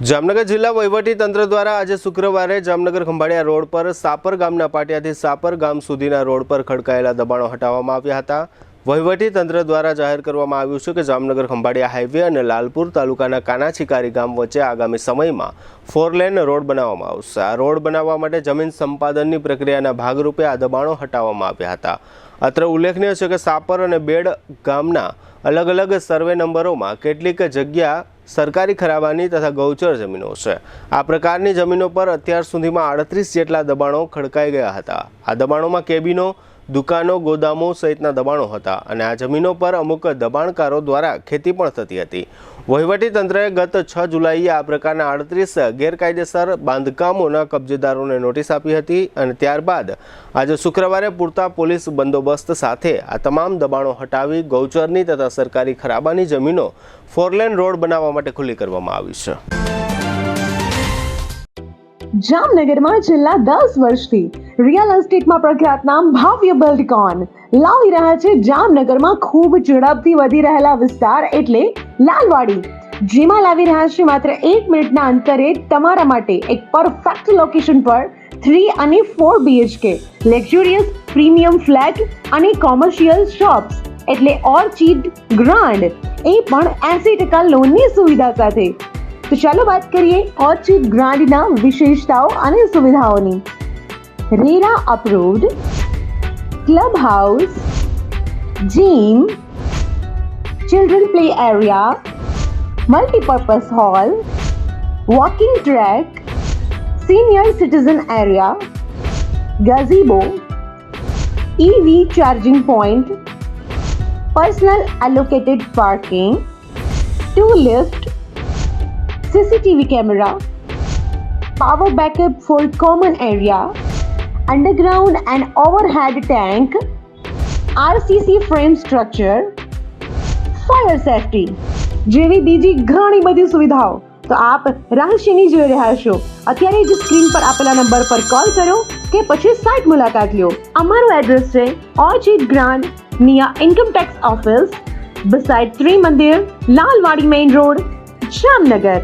જામનગર જિલ્લા વહીવટી તંત્ર દ્વારા આજે શુક્રવારે જામનગર ખંભાળિયા રોડ પર સાપર ગામના પાટિયાથી સાપર ગામ સુધીના રોડ પર ખડકાયેલા દબાણો હટાવવામાં આવ્યા હતા। વહીવટી તંત્ર દ્વારા જાહેર કરવામાં આવ્યું છે કે જામનગર ખંભાળિયા હાઈવે અને લાલપુર તાલુકાના કાનાચીકારી ગામ વચ્ચે આગામી સમયમાં 4 લેન રોડ બનાવવામાં આવશે। આ રોડ બનાવવા માટે જમીન સંપાદનની પ્રક્રિયાના ભાગરૂપે આ દબાણો હટાવવામાં આવ્યા હતા। અત્રે ઉલ્લેખનીય છે કે સાપર અને બેડ ગામના अलग अलग सर्वे नंबरों में केटलीक जग्या सरकारी खराबानी तथा गौचर जमीनों है। आ प्रकारनी जमीनों पर अत्यार सुधीमां 38 जेटला दबाणों खड़काई गया था। आ दबाणों में केबिनो, दुकानों, गोदामों सहितना दबाणों हता अने आ जमीनों पर अमुक दबाणकारों द्वारा खेती पण थती हती। वहीवटी तंत्रए गत 6 जुलाईए आ प्रकारना 38 गैरकायदेसर बांधकामोना कब्जेदारोने नोटिस आपी हती अने त्यारबाद आज शुक्रवारे पूरता पोलीस बंदोबस्त साथे आ तमाम दबाणों हटावी गौचरनी तथा सरकारी खराबानी जमीनों 4 लेन रोड बनाववा माटे खुली करवामां आवी छे। जामनगर में छेल्ला 10 वर्षथी रियल एस्टेट में प्रख्यात नाम भव्य बिल्डकॉन लावी रह्या छे। जामनगर में खूब झड़पथी वधी रहेला विस्तार एटले लालवाड़ी, जेमां लावी रह्या छे मात्र 1 मिनिटना अंतरे तमारा माटे एक परफेक्ट लोकेशन पर 3 અને 4 BHK लग्जरियस प्रीमियम फ्लेट અને કોમર્શિયલ શોપ્સ એટલે ઓર્ચિડ ગ્રાન્ડ એ પણ 80% લોનની સુવિધા સાથે। तो चलो बात करिए ऑर्चिड ग्रांड ना विशेषताओं और सुविधाओं। RERA approved, club house, gym, children play area, multipurpose hall, walking track, senior citizen area, gazebo, EV charging point, personal allocated parking, 2 lift, CCTV camera, power backup for common area, underground and overhead tank, RCC frame structure, fire safety જેવી બીજી ઘણી બધી સુવિધાઓ તો આપ રહસ્યની જોઈ રહ્યા છો। અત્યારે જ સ્ક્રીન પર આપેલા નંબર પર કોલ કરો કે પછી સાઇટ મુલાકાત લો। અમારું એડ્રેસ છે Orchid Grand near income tax office, beside Trimandir, Lalwadi main road, Jamnagar.